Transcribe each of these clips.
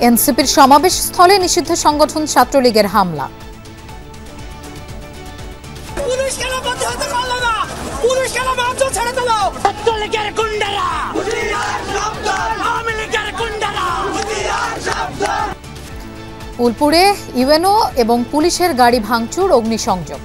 এনসিপির সমাবেশ স্থলে নিষিদ্ধ সংগঠন ছাত্রলীগের হামলা। উলপুরে ইউএনও এবং পুলিশের গাড়ি ভাঙচুর, অগ্নিসংযোগ।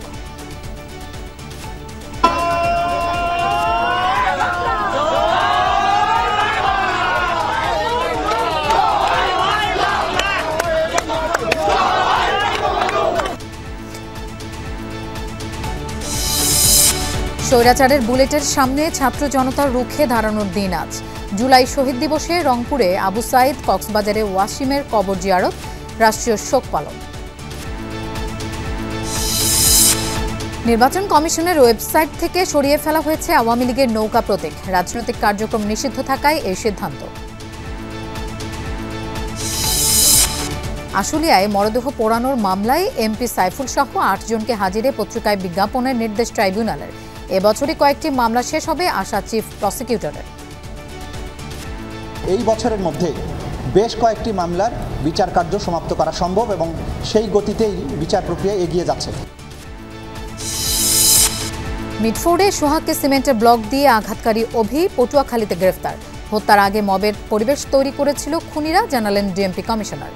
স্বৈরাচারের বুলেটের সামনে ছাত্র জনতার রুখে দাঁড়ানোর দিন আজ। জুলাই শহীদ দিবসে রংপুরে আবু সাইদ, কক্সবাজারে ওয়াসিমের কবর জিয়ারত, রাষ্ট্রীয় শোক পালন। নির্বাচন কমিশনের ওয়েবসাইট থেকে সরিয়ে ফেলা হয়েছে আওয়ামী লীগের নৌকা প্রতীক। রাজনৈতিক কার্যক্রম নিষিদ্ধ থাকায় এই সিদ্ধান্ত। আশুলিয়ায় মরদেহ পোড়ানোর মামলায় এমপি সাইফুল সহ ৮ জনকে হাজিরে পত্রিকায় বিজ্ঞাপনের নির্দেশ ট্রাইব্যুনালের। এবছরই কয়েকটি মামলা শেষ হবে আশা চিফ প্রসিকিউটরের। এই বছরের মধ্যে বেশ কয়েকটি মামলার বিচার কার্য সমাপ্ত করা সম্ভব এবং সেই গতিতেই বিচার প্রক্রিয়া এগিয়ে যাচ্ছে। মিটফোর্ডে সোহাগকে সিমেন্টের ব্লক দিয়ে আঘাতকারী অভি পটুয়াখালীতে গ্রেফতার। হত্যার আগে মবের পরিবেশ তৈরি করেছিল খুনিরা, জানালেন ডিএমপি কমিশনার।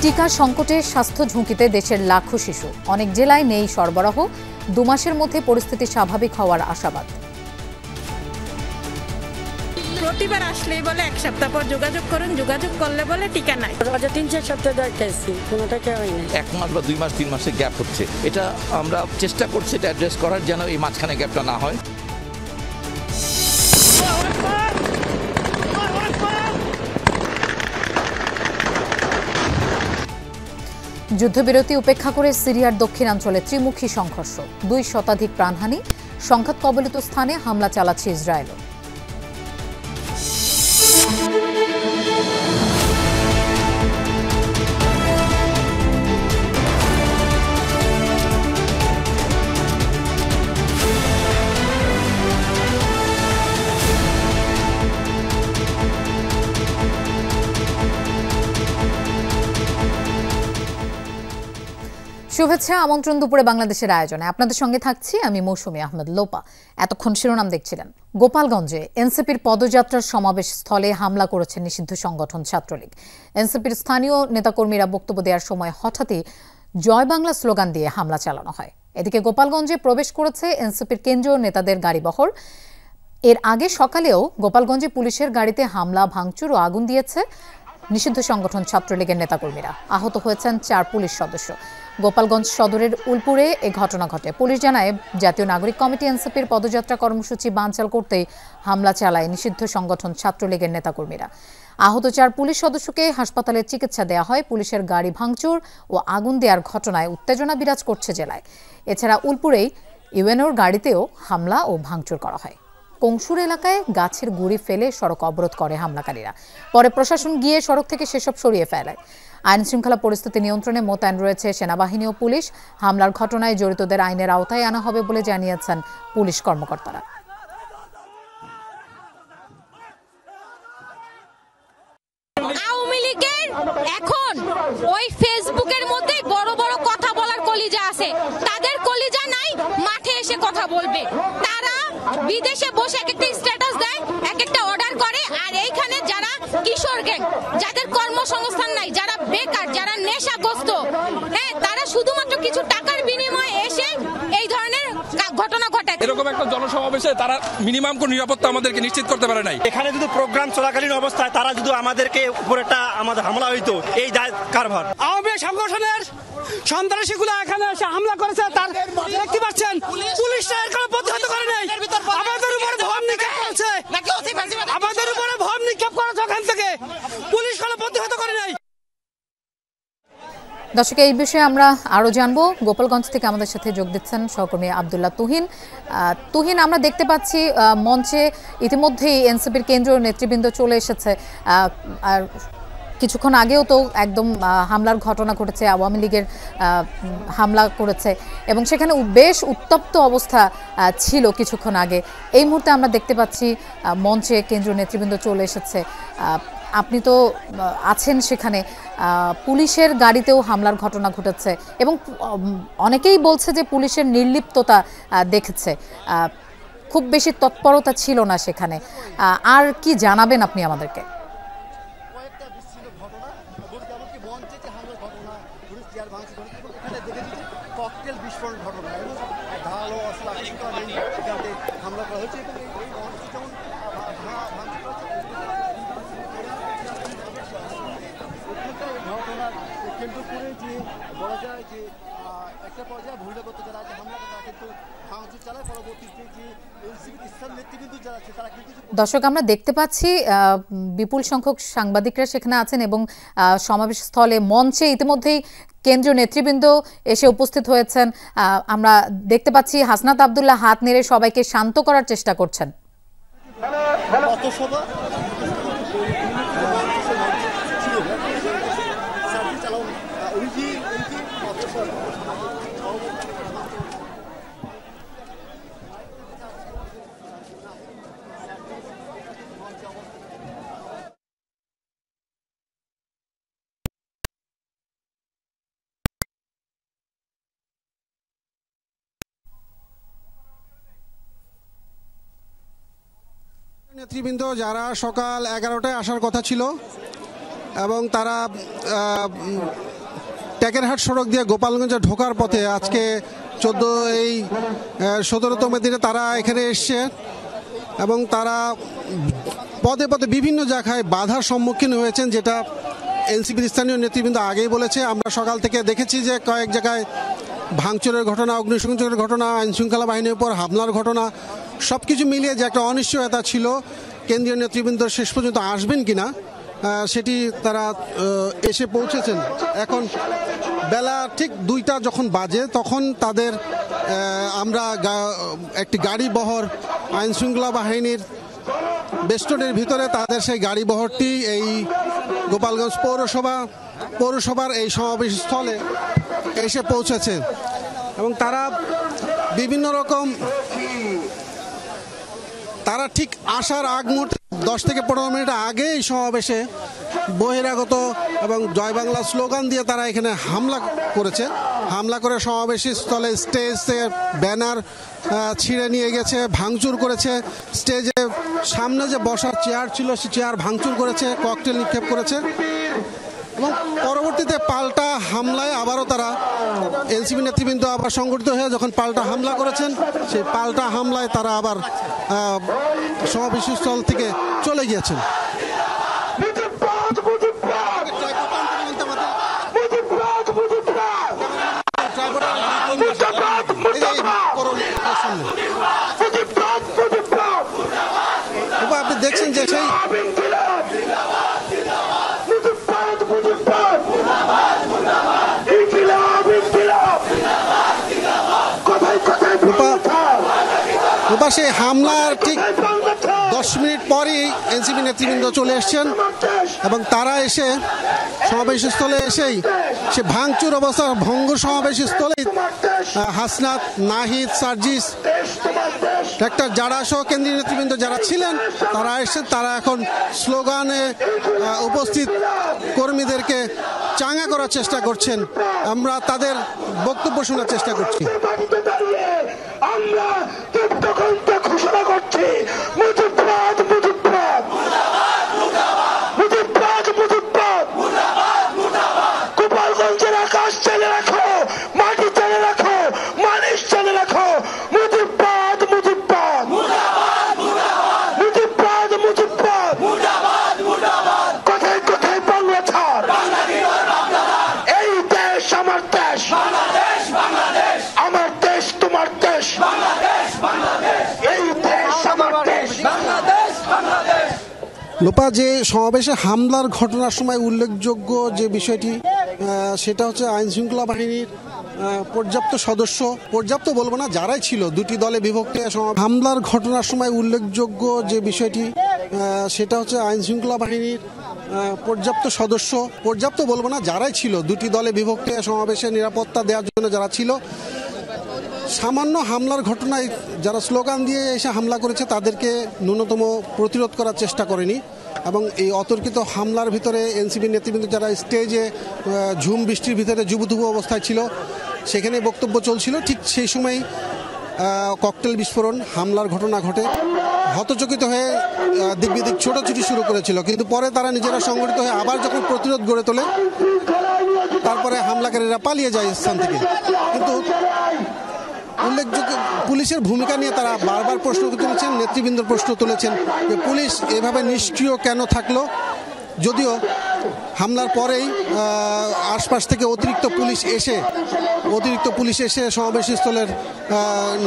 টিকা সংকটে স্বাস্থ্য ঝুঁকিতে দেশের লাখো শিশু। অনেক জেলায় নেই সরবরাহ। 2 মাসের মধ্যে পরিস্থিতি স্বাভাবিক হওয়ার আশাবাদ। প্রতিবার আসলেই বলে 1 সপ্তাহ পর যোগাযোগ করুন, যোগাযোগ করলে বলে টিকা নাই। 3-4 সপ্তাহ দেখাইছি, কোনো টাকা হয়নি। 1 মাস বা 2 মাস 3 মাসের গ্যাপ হচ্ছে। এটা আমরা চেষ্টা করছি এটা অ্যাড্রেস করার, যেন এই মাঝখানে গ্যাপটা না হয়। যুদ্ধবিরতি উপেক্ষা করে সিরিয়ার দক্ষিণাঞ্চলে ত্রিমুখী সংঘর্ষ। 2 শতাধিক প্রাণহানি। সংঘাত কবলিত স্থানে হামলা চালাচ্ছে ইসরায়েল। শুভেচ্ছা, আমন্ত্রণ দুপুরে বাংলাদেশের আয়োজনে। আপনাদের সঙ্গে থাকছি আমি মৌসুমী আহমেদ লোপা। এতক্ষণ শিরোনাম দেখছিলেন। গোপালগঞ্জে এনসিপির পদযাত্রার সমাবেশ স্থলে হামলা করেছে নিষিদ্ধ সংগঠন ছাত্রলীগ। এনসিপির স্থানীয় নেতাকর্মীরা বক্তব্য দেওয়ার সময় হঠাৎই জয় বাংলা স্লোগান দিয়ে হামলা চালানো হয়। এদিকে গোপালগঞ্জে প্রবেশ করেছে এনসিপির কেন্দ্রীয় নেতাদের গাড়িবহর। এর আগে সকালেও গোপালগঞ্জে পুলিশের গাড়িতে হামলা, ভাঙচুর ও আগুন দিয়েছে নিষিদ্ধ সংগঠন ছাত্রলীগের নেতাকর্মীরা। আহত হয়েছেন 4 পুলিশ সদস্য। গোপালগঞ্জ সদরের উলপুরে এ ঘটনা ঘটে। পুলিশ জানায়, জাতীয় নাগরিক কমিটি এনসিপির পদযাত্রা কর্মসূচি বানচাল করতেই হামলা চালায় নিষিদ্ধ সংগঠন ছাত্রলীগের নেতাকর্মীরা। আহত 4 পুলিশ সদস্যকে হাসপাতালে চিকিৎসা দেওয়া হয়। পুলিশের গাড়ি ভাঙচুর ও আগুন দেওয়ার ঘটনায় উত্তেজনা বিরাজ করছে জেলায়। এছাড়া উলপুরেই ইউএনওর গাড়িতেও হামলা ও ভাঙচুর করা হয়। কংসুর এলাকায় গাছের গুঁড়ি ফেলে সড়ক অবরোধ করে হামলাকারীরা। পরে প্রশাসন গিয়ে সড়ক থেকে সেসব সরিয়ে ফেলায়। আইন শৃঙ্খলা পরিস্থিতি নিয়ন্ত্রণে মোতায়েন রয়েছে সেনাবাহিনী ও পুলিশ। হামলার ঘটনায় জড়িতদের আইনের আওতায় আনা হবে বলে জানিয়েছেন পুলিশ কর্মকর্তারা। আওয়ামী লীগের এখন ওই ফেসবুকের মধ্যে বড় বড় কথা বলার কলিজা আছে, তাদের কলিজা নাই, মাঠে এসে কথা বলবে। তারা বিদেশে বসে এক একটা স্ট্যাটাস দেয়, এক একটা অর্ডার করে, আর এইখানে যারা কিশোর গ্যাং, যাদের কর্মসংস্থান নাই, যারা বেকার, যারা নেশাগ্রস্ত, হ্যাঁ, তারা শুধুমাত্র কিছু টাকার বিনিময়ে এসে এই ধরনের ঘটনা ঘটায়। এরকম একটা জনসমাবেশে তারা মিনিমাম কোন নিরাপত্তা আমাদেরকে নিশ্চিত করতে পারে নাই। এখানে যদি প্রোগ্রাম চলাকালীন অবস্থায় তারা যদি আমাদেরকে উপর একটা আমাদের হামলা হইতো, এই কারবার আওয়ামী সংগঠনের সন্ত্রাসীগুলো এখানে এসে হামলা করেছে। তার দেখতে পাচ্ছেন পুলিশরা এর কোনো প্রতিহত করে নাই, আমাদের উপরে ভম নিক্ষেপ করেছে, আমাদের উপরে ভম নিক্ষেপ করেছে। ওখান থেকে পুলিশ কোনো প্রতিহত করে নাই। দর্শক, এই বিষয়ে আমরা আরো জানবো। গোপালগঞ্জ থেকে আমাদের সাথে যোগ দিচ্ছেন সহকর্মী আব্দুল্লাহ তুহিন। তুহিন, আমরা দেখতে পাচ্ছি মঞ্চে ইতিমধ্যেই এনসিপির কেন্দ্রীয় নেতৃবৃন্দ চলে এসেছে। আর কিছুক্ষণ আগেও তো একদম হামলার ঘটনা ঘটেছে, আওয়ামী লীগের হামলা করেছে এবং সেখানে বেশ উত্তপ্ত অবস্থা ছিল কিছুক্ষণ আগে। এই মুহূর্তে আমরা দেখতে পাচ্ছি মঞ্চে কেন্দ্রীয় নেতৃবৃন্দ চলে এসেছে। আপনি তো আছেন সেখানে, পুলিশের গাড়িতেও হামলার ঘটনা ঘটেছে এবং অনেকেই বলছে যে পুলিশের নির্লিপ্ততা দেখেছে, খুব বেশি তৎপরতা ছিল না সেখানে। আর কি জানাবেন আপনি আমাদেরকে? দর্শক, আমরা দেখতে পাচ্ছি বিপুল সংখ্যক সাংবাদিকরা সেখানে আছেন এবং সমাবেশ স্থলে মঞ্চে ইতিমধ্যেই কেন্দ্রীয় নেতৃবৃন্দ এসে উপস্থিত হয়েছেন। আমরা দেখতে পাচ্ছি হাসনাত আব্দুল্লাহ হাত নেড়ে সবাইকে শান্ত করার চেষ্টা করছেন। নেতৃবৃন্দ যারা সকাল 11টায় আসার কথা ছিল এবং তারা টেকেরহাট সড়ক দিয়ে গোপালগঞ্জে ঢোকার পথে আজকে 17তম দিনে তারা এখানে এসছে এবং তারা পদে পদে বিভিন্ন জায়গায় বাধার সম্মুখীন হয়েছেন, যেটা এনসিপির স্থানীয় নেতৃবৃন্দ আগেই বলেছে। আমরা সকাল থেকে দেখেছি যে কয়েক জায়গায় ভাঙচুরের ঘটনা, অগ্নিসংযোগের ঘটনা, আইনশৃঙ্খলা বাহিনীর উপর হামলার ঘটনা, সব কিছু মিলিয়ে যে একটা অনিশ্চয়তা ছিল কেন্দ্রীয় নেতৃবৃন্দ শেষ পর্যন্ত আসবেন কিনা সেটি তারা এসে পৌঁছেছেন। এখন বেলা ঠিক 2টা যখন বাজে তখন তাদের আমরা একটি গাড়ি বহর আইনশৃঙ্খলা বাহিনীর বেষ্টনের ভিতরে তাদের সেই গাড়ি বহরটি এই গোপালগঞ্জ পৌরসভার এই সমাবেশ স্থলে এসে পৌঁছেছে এবং তারা বিভিন্ন রকম তারা ঠিক আসার আগ মুহূর্তে 10 থেকে 15 মিনিট আগে এই সমাবেশে বহিরাগত এবং জয় বাংলা স্লোগান দিয়ে তারা এখানে হামলা করে সমাবেশী স্থলে স্টেজ থেকে ব্যানার ছিঁড়ে নিয়ে গেছে, ভাঙচুর করেছে, স্টেজে সামনে যে বসার চেয়ার ছিল সে চেয়ার ভাঙচুর করেছে, ককটেল নিক্ষেপ করেছে এবং পরবর্তীতে পাল্টা হামলায় আবারও তারা এনসিপি নেতৃবৃন্দ আবার সংগঠিত হয়ে যখন পাল্টা হামলা করেছেন, সেই পাল্টা হামলায় তারা আবার সমাবেশস্থল থেকে চলে গিয়েছেন। আপনি দেখছেন যে সেই সেই হামলার ঠিক 10 মিনিট পরেই এনসিপি নেতৃবৃন্দ চলে এসছেন এবং তারা এসে সমাবেশস্থলে এসেই সে ভাঙচুর অবস্থা ভঙ্গুর সমাবেশস্থলে হাসনাত, নাহিদ, সার্জিস, ডাক্তার জারা সহ কেন্দ্রীয় নেতৃবৃন্দ যারা ছিলেন তারা এসেছেন। তারা এখন স্লোগানে উপস্থিত কর্মীদেরকে চাঙ্গা করার চেষ্টা করছেন। আমরা তাদের বক্তব্য শোনার চেষ্টা করছি। আমরা তীব্রকণ্ঠে ঘোষণা করছি, মুজিববাদ মুজিববাদ, মুজিববাদ মুজিববাদ, গোপালগঞ্জের আকাশ চালে রাখো, মাটি চালে রাখো, মানুষ চালে রাখো, মুজিববাদ মুজিববাদ, মুজিববাদ মুজিববাদ, কোথায় কোথায় বাংলা ছাড়, এই দেশ আমার দেশ, আমার দেশ তোমার দেশ, লোপা যে সমাবেশে হামলার ঘটনার সময় উল্লেখযোগ্য যে বিষয়টি সেটা হচ্ছে আইন শৃঙ্খলা বাহিনীর পর্যাপ্ত সদস্য, পর্যাপ্ত বলবো না, যারাই ছিল দুটি দলে বিভক্ত হামলার ঘটনার সময় উল্লেখযোগ্য যে বিষয়টি সেটা হচ্ছে আইন শৃঙ্খলা বাহিনীর পর্যাপ্ত সদস্য, পর্যাপ্ত বলবো না, যারাই ছিল, দুটি দলে বিভক্ত সমাবেশে নিরাপত্তা দেওয়ার জন্য যারা ছিল, সামান্য হামলার ঘটনায় যারা স্লোগান দিয়ে এসে হামলা করেছে তাদেরকে ন্যূনতম প্রতিরোধ করার চেষ্টা করেনি। এবং এই অতর্কিত হামলার ভিতরে এনসিপি নেতৃবৃন্দ যারা স্টেজে ঝুম বৃষ্টির ভিতরে জুবুথুবু অবস্থায় ছিল, সেখানে বক্তব্য চলছিল, ঠিক সেই সময় ককটেল বিস্ফোরণ, হামলার ঘটনা ঘটে। হতচকিত হয়ে দিক বিদিক ছোটাছুটি শুরু করেছিল, কিন্তু পরে তারা নিজেরা সংগঠিত হয়ে আবার যখন প্রতিরোধ গড়ে তোলে, তারপরে হামলাকারীরা পালিয়ে যায় স্থান থেকে। কিন্তু উল্লেখযোগ্য পুলিশের ভূমিকা নিয়ে তারা বারবার প্রশ্ন তুলেছেন, নেতৃবৃন্দ প্রশ্ন তুলেছেন যে পুলিশ এভাবে নিষ্ক্রিয় কেন থাকলো। যদিও হামলার পরেই আশপাশ থেকে অতিরিক্ত পুলিশ এসে সমাবেশস্থলের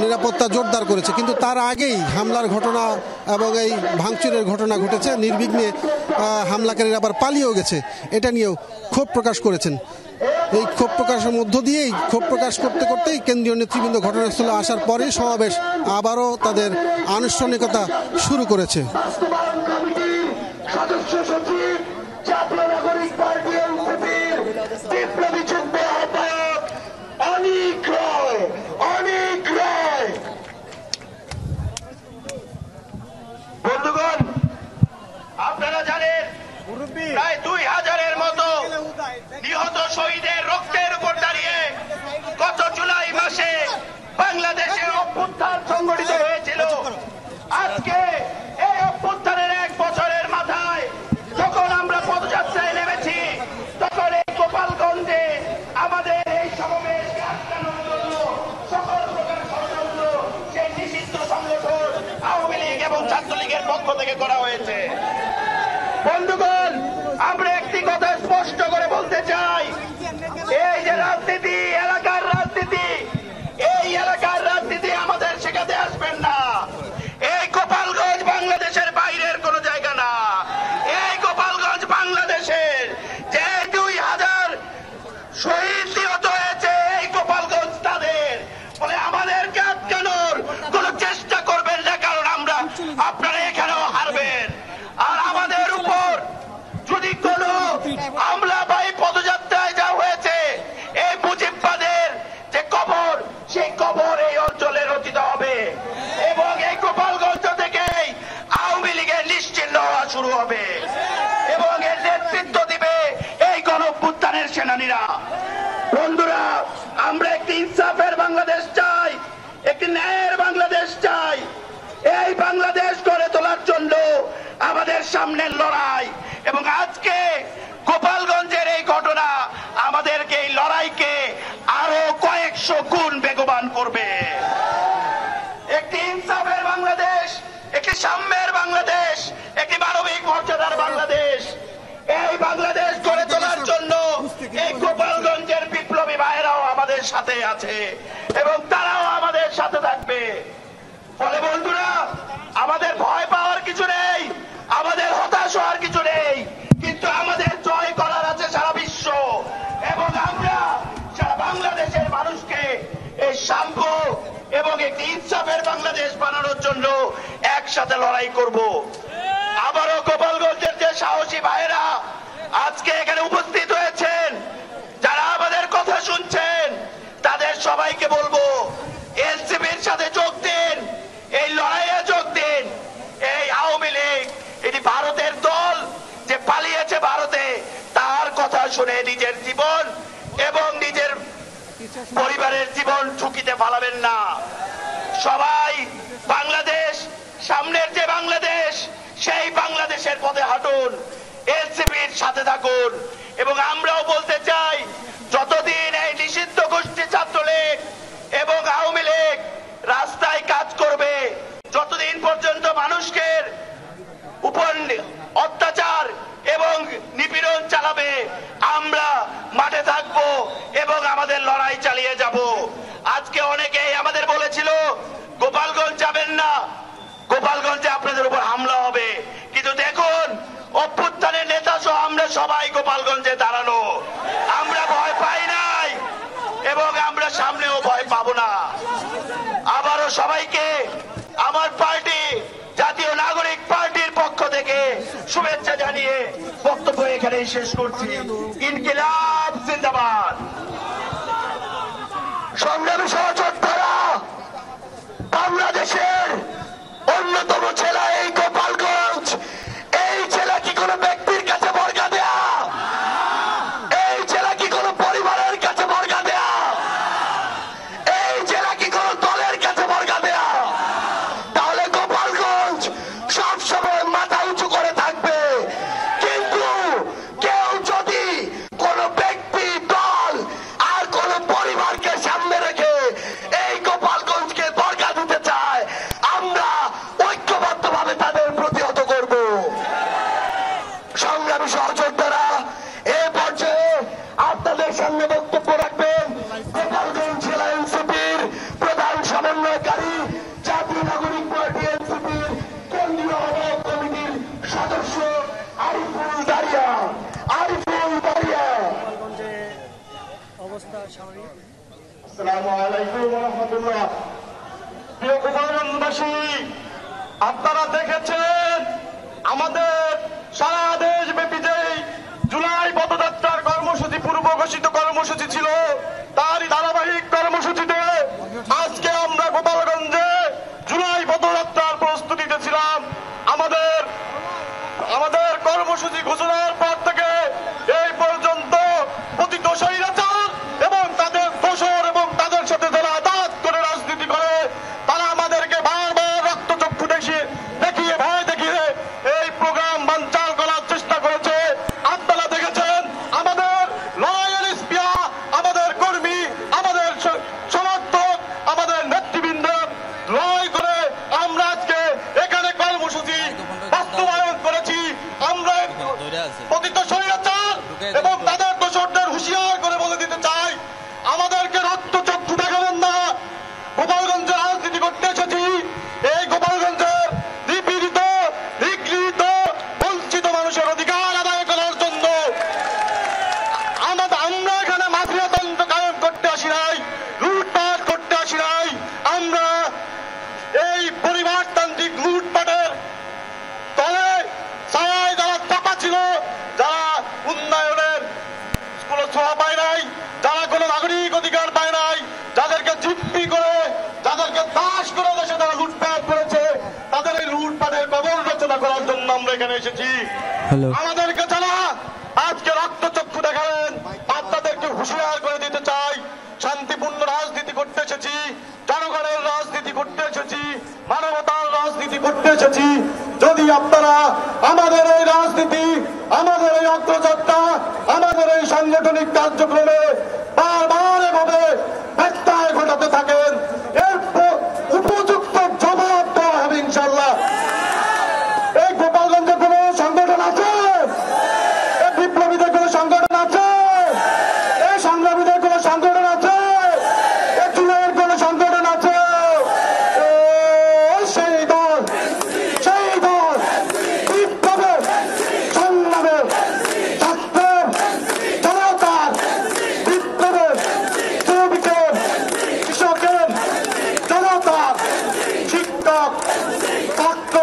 নিরাপত্তা জোরদার করেছে, কিন্তু তার আগেই হামলার ঘটনা এবং এই ভাঙচুরের ঘটনা ঘটেছে। নির্বিঘ্নে হামলাকারীরা আবার পালিয়েও গেছে, এটা নিয়েও ক্ষোভ প্রকাশ করেছেন। এই ক্ষোভ প্রকাশের মধ্য দিয়েই ক্ষোভ প্রকাশ করতে করতেই কেন্দ্রীয় নেতৃবৃন্দ ঘটনাস্থলে আসার পরেই সমাবেশ আবারও তাদের আনুষ্ঠানিকতা শুরু করেছে। সদস্য সচিব জাতীয় নাগরিক পার্টি এনসিপির বিপ্লবী যুগ্ম আহ্বায়ক অনিক রায়, বন্ধুগণ, আপনারা জানেন প্রায় 2000-এর মতো নিহত শহীদের রক্তের উপর দাঁড়িয়ে গত জুলাই মাসে বাংলাদেশে অভ্যুত্থান সংগঠিত হয়েছিল। আজকে এই অভ্যুত্থানের 1 বছরের মাথায় যখন আমরা পদযাত্রায় নেমেছি, তখন এই গোপালগঞ্জে আমাদের এই সমাবেশকে আটকানোর জন্য সকল প্রকার ষড়যন্ত্র সেই নিষিদ্ধ সংগঠন আওয়ামী লীগ এবং ছাত্রলীগের পক্ষ থেকে করা হয়েছে। বন্ধুগণ, আমরা একটি কথা স্পষ্ট করে বলতে চাই, এই যে রাজনীতি, এলাকার রাজনীতি, এই এলাকার রাজনীতি আমাদের শেখাতে আসবেন না। এই গোপালগঞ্জ বাংলাদেশের বাইরের কোন জায়গা না। এই গোপালগঞ্জ বাংলাদেশের যে 2000 শহীদ নিহত হয়েছে, এই গোপালগঞ্জ তাদের বলে আমাদেরকে আটকানোর কোন চেষ্টা করবেন না, কারণ আপনারা এখানেও হারবেন। আর আমাদের উপর যদি কোন হামলা বা পদযাত্রায় যা হয়েছে, এই মুজিববাদের যে কবর, সেই কবর এই অঞ্চলে রচিত হবে এবং এই গোপালগঞ্জ থেকেই আওয়ামী লীগের নিশ্চিহ্ন হওয়া শুরু হবে এবং এর নেতৃত্ব দিবে এই গণঅভ্যুত্থানের সেনানীরা। বন্ধুরা, আমরা একটি ইনসাফের বাংলাদেশ চাই, একটি ন্যায়ের বাংলাদেশ চাই। এই বাংলাদেশ গড়ে তোলার জন্য আমাদের সামনের লড়াই, এবং আজকে গোপালগঞ্জের এই ঘটনা আমাদেরকে এই লড়াইকে আরো কয়েকশো গুণ বেগবান করবে। একটি ইনসাফের বাংলাদেশ, একটি সাম্যের বাংলাদেশ, একটি মানবিক মর্যাদার বাংলাদেশ, এই বাংলাদেশ গড়ে তোলার জন্য এই গোপালগঞ্জের বিপ্লবী ভাইরাও আমাদের সাথে আছে এবং তারাও আমাদের সাথে থাকবে। ফলে বন্ধুরা, আমাদের ভয় পাওয়ার কিছু নেই, আমাদের হতাশ হওয়ার কিছু নেই, কিন্তু আমাদের জয় করার আছে সারা বিশ্ব। এবং আমরা সারা বাংলাদেশের মানুষকে এই সাম্য এবং একটি ইনসাফের বাংলাদেশ বানানোর জন্য একসাথে লড়াই করব। আবারও গোপালগঞ্জের যে সাহসী ভাইয়েরা আজকে এখানে উপস্থিত হয়েছেন, যারা আমাদের কথা শুনছেন, তাদের সবাইকে বলবো এনসিপির সাথে যোগ দিন, এই লড়াইয়ে যোগ দিন। এই আওয়ামী লীগ এটি ভারতের দল, যে পালিয়েছে ভারতে, তার কথা শুনে নিজের জীবন এবং নিজের পরিবারের জীবন ঝুঁকিতে ফেলাবেন না। সবাই বাংলাদেশ, সামনের যে বাংলাদেশ, সেই বাংলাদেশের পথে হাঁটুন, এনসিপির সাথে থাকুন। এবং আমরাও বলতে চাই, যতদিন এই নিষিদ্ধ গোষ্ঠী ছাত্রলীগ এবং আওয়ামী লীগ রাস্তায় কাজ করবে, যতদিন পর্যন্ত মানুষকে উপর অত্যাচার এবং নিপীড়ন চালাবে, আমরা মাঠে থাকব এবং আমাদের লড়াই চালিয়ে যাব। আজকে অনেকেই আমাদের বলেছিল গোপালগঞ্জ যাবেন না, গোপালগঞ্জে আপনাদের উপর হামলা হবে, কিন্তু দেখুন অভ্যুত্থানের নেতা সহ আমরা সবাই গোপালগঞ্জে দাঁড়ানো। আমরা ভয় পাই নাই এবং আমরা সামনেও ভয় পাবো না। আবারও সবাইকে আমার পার্টি, জাতীয় নাগরিক পার্টির পক্ষ থেকে শুভেচ্ছা জানিয়ে বক্তব্য এখানেই শেষ করছি। ইনকিলাব জিন্দাবাদ। সংগ্রামী সহযোদ্ধারা, বাংলাদেশের অন্যতম জেলা এই গোপালগঞ্জ। এই জেলা কি কোনো ব্যক্তির কাছে বর্গা দেয়া? এই জেলা কি কোনো পরিবারের কাছে বর্গা দেয়া? এই জেলা কি কোনো দলের কাছে বর্গা দেয়া? তাহলে গোপালগঞ্জ সবসময় মাথা উঁচু করে থাকবে। কিন্তু কেউ যদি কোনো ব্যক্তি, দল আর কোনো পরিবারকে সামনে রেখে এই গোপালগঞ্জকে বর্গা দিতে চায়, আমরা ঐক্যবদ্ধভাবে তাদের প্রতিহত করব। সংগ্রামী সহযোদ্ধারা, এ পর্যায়ে আপনাদের সামনে বক্তব্য রাখবেন গোপালগঞ্জ জেলা এনসিপির প্রধান সমন্বয়কারী, জাতীয় নাগরিক পার্টি এনসিপির কেন্দ্রীয় আহ্বায়ক কমিটির সদস্য আরিফুল দারিয়া। আসসালামু আলাইকুম ওয়া রাহমাতুল্লাহ। প্রিয় গোপালগঞ্জবাসী, আপনারা দেখেছেন আমাদের সারা দেশব্যাপী যে জুলাই পদযাত্রার কর্মসূচি, পূর্ব ঘোষিত কর্মসূচি ছিল, তারই ধারাবাহিক কর্মসূচিতে আজকে আমরা গোপালগঞ্জে জুলাই পদযাত্রার প্রস্তুতিতে ছিলাম। আমাদের কর্মসূচি ঘোষণার পর থেকে এই পর্যন্ত পতিত স্বৈরাচার এবং তাদের দোসর এবং তাদের সাথে যারা আদালত করে রাজনীতি করে, তারা আমাদেরকে বারবার রক্তচক্ষু দেখিয়ে ভয় দেখিয়ে এই প্রোগ্রাম বানচাল করার চেষ্টা করেছে। আপনারা দেখেছেন আমাদের লড়াইয়ের স্পিয়া, আমাদের কর্মী, আমাদের সমর্থক, আমাদের নেতৃবৃন্দ লড়াই করে আমরা আজকে এখানে কর্মসূচি বাস্তবায়ন করেছি। আমরা পতিত স্বৈরাচার এবং তাদের দোসরদের হুঁশিয়ার করে বলে দিতে চাই, আমাদেরকে রক্তচক্ষু দেখাবেন না। গোপালগঞ্জে রাজনীতি করতে এসেছি। এই গোপালগঞ্জের নিপীড়িত, নিগৃহীত, বঞ্চিত মানুষের অধিকার আদায় করার জন্য। আমরা এখানে মাফিয়াতন্ত্র কায়েম করতে আসি নাই, লুটপাট করতে আসি নাই। আমরা এই পরিবারতান্ত্রিক লুটপাটের তলে ছায়ায় যারা চাপা ছিল, যারা উন্নয়নের কোনো ছোঁয়া পায় নাই, যারা কোনো নাগরিক অধিকার পায় নাই, যাদেরকে জিপ্পি করে, যাদেরকে দাস করে দেশে যারা লুটপাট করেছে, তাদের এই লুটপাটের কবর রচনা করার জন্য আমরা এখানে এসেছি। আমাদেরকে যারা আজকে রক্তচক্ষু দেখালেন, আপনাদেরকে হুঁশিয়ার করে দিতে চাই, শান্তিপূর্ণ রাজনীতি করতে এসেছি, জনগণের রাজনীতি করতে এসেছি, মানবতার রাজনীতি করতে এসেছি। যদি আপনারা আমাদের এই রাজনীতি, আমাদের এই অগ্রযাত্রা, আমাদের এই সাংগঠনিক কার্যক্রমে বারবার এভাবে ব্যত্যয় ঘটাতে থাকেন, এর উপযুক্ত জবাব দেওয়া হবে ইনশাল্লাহ। এই গোপালগঞ্জের কোন সংগঠন আছে? এই বিপ্লবীদের কোন সংগঠন আছে? এই সংগ্রামীদের কোন সংগঠন আছে? এই জুলাইয়ের কোন সংগঠন আছে? সেই দল বিপ্লবের, সংগ্রামের, ছাত্রের, জনতার, বিপ্লবের, শ্রমিকের, কৃষকের, জনতার, শিক্ষক, ছাত্র,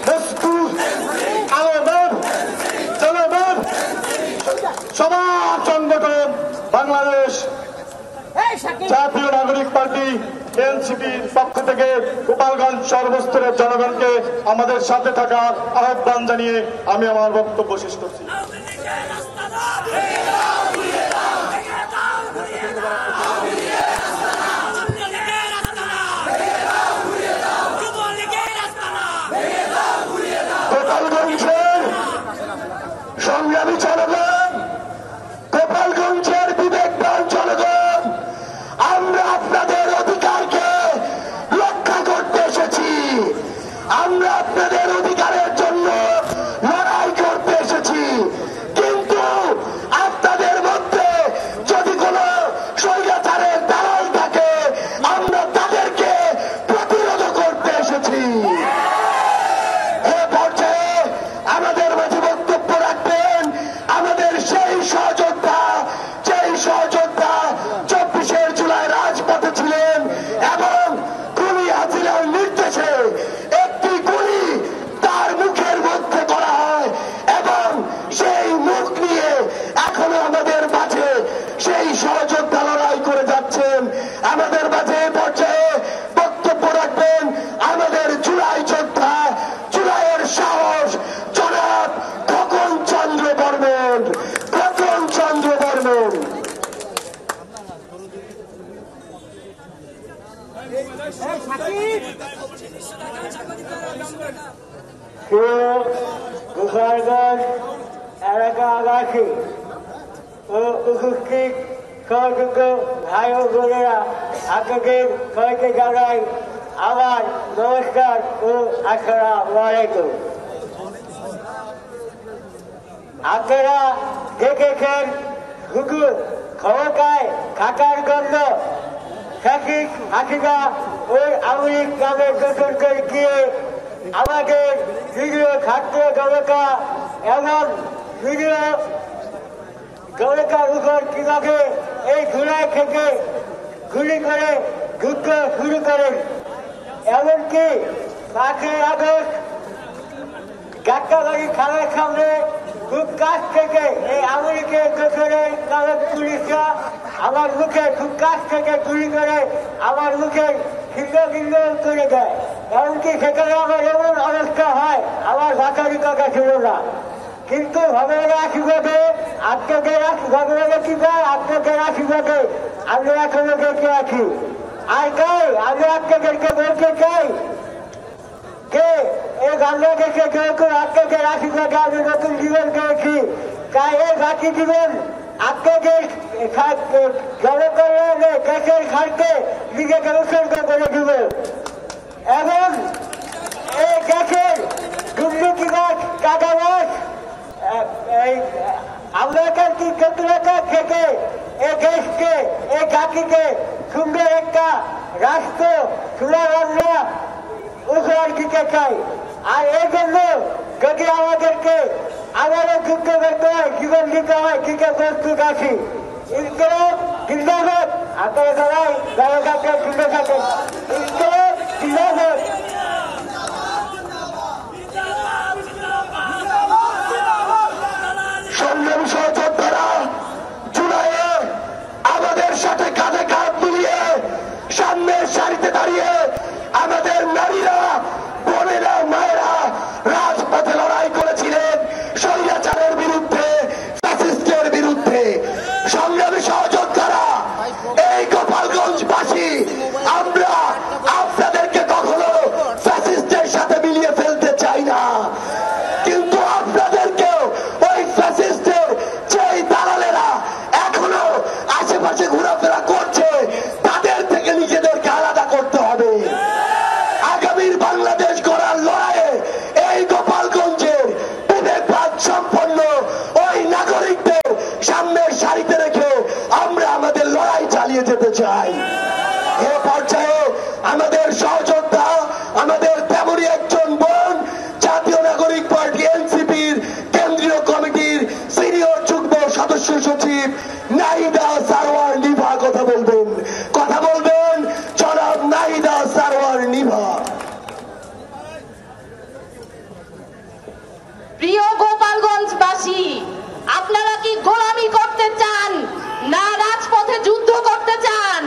মজদুর, আলেমের, ছেলেমেয়ের সবার সংগঠন বাংলাদেশ জাতীয় নাগরিক পার্টি এনসিপির পক্ষ থেকে গোপালগঞ্জ সর্বস্তরের জনগণকে আমাদের সাথে থাকার আহ্বান জানিয়ে আমি আমার বক্তব্য শেষ করছি। গোপালগঞ্জের সংগ্রামী জনগণ, গোপালগঞ্জের বিবেকবান জনগণ, আমরা আপনাদের অধিকারকে রক্ষা করতে এসেছি। আমরা আপনাদের অধিকারের জন্য লড়াই করতে এসেছি। গোপালগঞ্জ এলাকাবাসী ও উপস্থিত সহযোগ্য ভাই ও বোনেরা আপনাদের সবাইকে জানাই আমার নমস্কার ও আসসালামু আলাইকুম। আপনারা দেখেছেন শুধু ক্ষমতায় থাকার জন্য শেখ হাসিনা ওই আওয়ামী লীগ নামে গঠন করে গিয়ে আমাদের দলীয় ছাত্র জনতা এবং দলীয় জনতার উপর কিভাবে এই জুলাই থেকে গুলি করে যুদ্ধ শুরু করেন। এমনকি 5ই আগস্ট যাত্রাবাড়ি খালের সামনে খুব কাছ থেকে এই আওয়ামী লীগের গঠনের কারণ পুলিশরা আমার মুখে খুব কাছ থেকে গুলি করে আমার মুখে ভিন্ন ভিন্ন করে দেয়। এমনকি সেখানে আমার এমন অবস্থা হয় আমার ভাষারই কথা ছিল না। কিন্তু ভগবানের আশীর্বাদে আপনাদের ভগবানের কি যায় আপনাদের আশীর্বাদে আমি এখনো বেঁচে আছি। আর তাই আমি আপনাদেরকে বলতে চাই যে এই বাংলাদেশে যেরকম আপনাদের আশীর্বাদে আমি নতুন জীবন পেয়েছি, তাই এই বাকি জীবন আপনাদের জনকল্যাণে দেশের স্বার্থে নিজেকে উৎসর্গ করে দিব এবং এই দেশের দুর্নীতিবাদ চাঁদাবাজ আমলাতান্ত্রিক জটিলতা থেকে এই দেশকে এই জাতিকে সুন্দর একটা রাষ্ট্র চূড়ার আমরা উপহার দিতে চাই। আর এই জন্য যদি আমাদেরকে আবারও যুদ্ধ করতে হয়, জীবন দিতে হয়, দিতে প্রস্তুত আছি। ইনকলাব জিন্দাবাদ। আপনারা সবাই ভালো থাকেন, সুস্থ থাকেন। ইনকলাব জিন্দাবাদ। সংগ্রামী সহযোদ্ধারা, জুলাইয়ে আমাদের সাথে কাঁধে কাঁধ মিলিয়ে সামনের সারিতে দাঁড়িয়ে আমাদের নারীরা, বোনেরা, মায়েরা রাজপথে লড়াই করেছিলেন স্বৈরাচারের বিরুদ্ধে, ফ্যাসিস্টের বিরুদ্ধে। সংগ্রামী সহযোদ্ধারা, এই গোপালগঞ্জবাসী আমরা আপনাদেরকে কখনো ফ্যাসিস্টের সাথে মিলিয়ে ফেলতে চাই না, কিন্তু আপনাদেরকেও ওই ফ্যাসিস্টের যেই দালালেরা এখনো আশেপাশে ঘোরাফেরা করছে তাদের থেকে নিজেদেরকে আলাদা করতে হবে। আগামীর বাংলাদেশ গড়ার লড়াইয়ে এই গোপালগঞ্জের বিবেকবাদ সম্পন্ন ওই নাগরিকদের সামনের সারিতে রেখে আমরা আমাদের লড়াই চালিয়ে যেতে চাই। এ পর্যায়ে আমাদের সহযোদ্ধা, আমাদের তেমনই একজন বোন, জাতীয় নাগরিক পার্টি এনসিপির কেন্দ্রীয় কমিটির সিনিয়র যুগ্ম সদস্য সচিব নাহিদা সারওয়ার নিভা কথা বলবেন জনাব নাহিদা সারওয়ার নিভা। প্রিয় গোপালগঞ্জবাসী, আপনারা কি গোলামি করতে চান না রাজপথে যুদ্ধ করতে চান?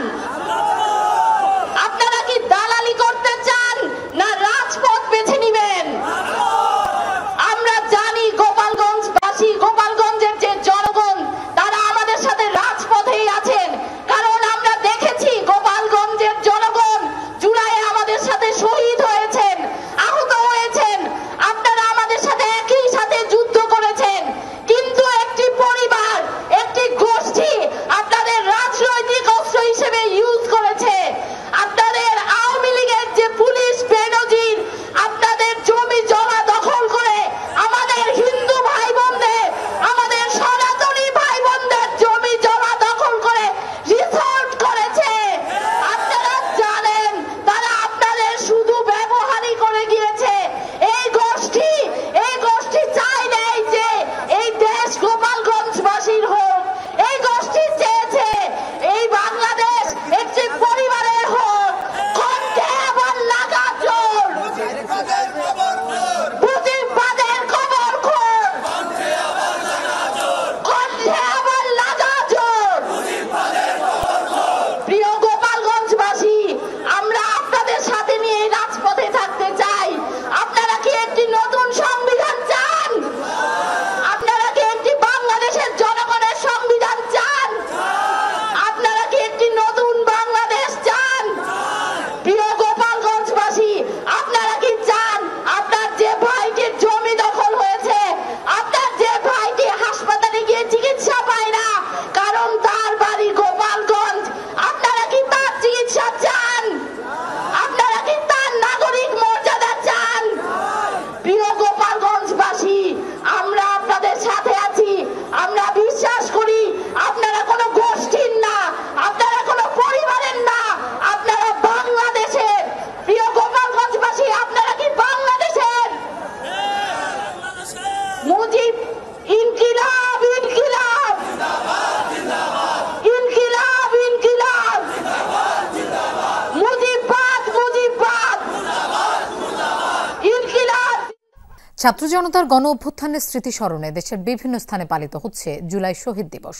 ছাত্র জনতার গণ অভ্যুত্থানের স্মৃতি স্মরণে দেশের বিভিন্ন স্থানে পালিত হচ্ছে জুলাই শহীদ দিবস।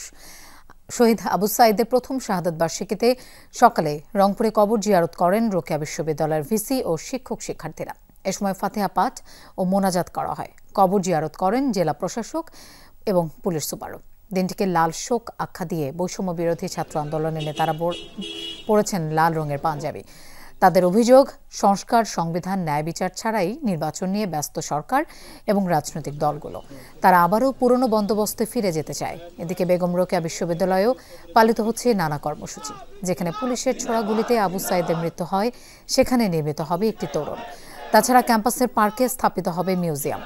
শহীদ আবু সাঈদের প্রথম শাহাদাত বার্ষিকীতে সকালে রংপুরে কবর জিয়ারত করেন রোকেয়া বিশ্ববিদ্যালয়ের ভিসি ও শিক্ষার্থীরা। এ সময় ফাতিহা পাঠ ও মোনাজাত করা হয়। কবর জিয়ারত করেন জেলা প্রশাসক এবং পুলিশ সুপারও। দিনটিকে লাল শোক আখ্যা দিয়ে বৈষম্য বিরোধী ছাত্র আন্দোলনের নেতারা পড়েছেন লাল রঙের পাঞ্জাবি। তাদের অভিযোগ, সংস্কার, সংবিধান, ন্যায় বিচার ছাড়াই নির্বাচন নিয়ে ব্যস্ত সরকার এবং রাজনৈতিক দলগুলো। তারা আবারও পুরনো বন্দোবস্তে ফিরে যেতে চায়। এদিকে বেগম রোকেয়া বিশ্ববিদ্যালয়েও পালিত হচ্ছে নানা কর্মসূচি। যেখানে পুলিশের ছোড়া গুলিতে আবু সাঈদের মৃত্যু হয়, সেখানে নির্মিত হবে একটি তোরণ। তাছাড়া ক্যাম্পাসের পার্কে স্থাপিত হবে মিউজিয়াম।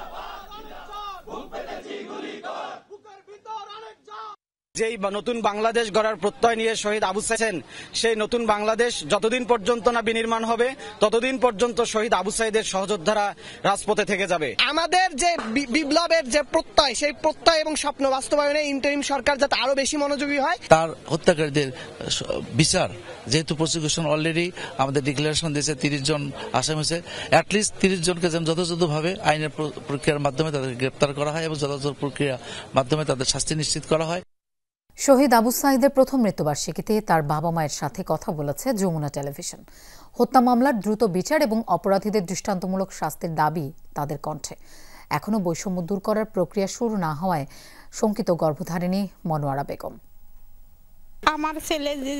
যেই নতুন বাংলাদেশ গড়ার প্রত্যয় নিয়ে শহীদ আবু সাঈদ, সেই নতুন বাংলাদেশ যতদিন পর্যন্ত না বিনির্মাণ হবে ততদিন পর্যন্ত শহীদ আবু সাঈদের সহযোদ্ধারা রাজপথে থেকে যাবে। আমাদের যে বিপ্লবের যে প্রত্যয়, সেই প্রত্যয় এবং স্বপ্ন বাস্তবায়নে ইন্টারিম সরকার যাতে আরো বেশি মনোযোগী হয়। তার হত্যাকারীদের বিচার, যেহেতু প্রসিকিউশন অলরেডি আমাদের ডিক্লারেশন দিয়েছে 30 জন আসামি হয়েছে, অ্যাটলিস্ট 30 জনকে যেন যথাযথভাবে আইনের প্রক্রিয়ার মাধ্যমে তাদেরকে গ্রেপ্তার করা হয় এবং যথাযথ প্রক্রিয়ার মাধ্যমে তাদের শাস্তি নিশ্চিত করা হয়। শহীদ আবু সাঈদের প্রথম মৃত্যুবার্ষিকীতে তার বাবা মায়ের সাথে কথা বলেছে যমুনা টেলিভিশন। হত্যা মামলার দ্রুত বিচার এবং অপরাধীদের দৃষ্টান্তমূলক শাস্তির দাবি তাদের কণ্ঠে। এখনও বৈষম্য দূর করার প্রক্রিয়া শুরু না হওয়ায় শঙ্কিত গর্ভধারিণী মনোয়ারা বেগম। আমার ছেলে যে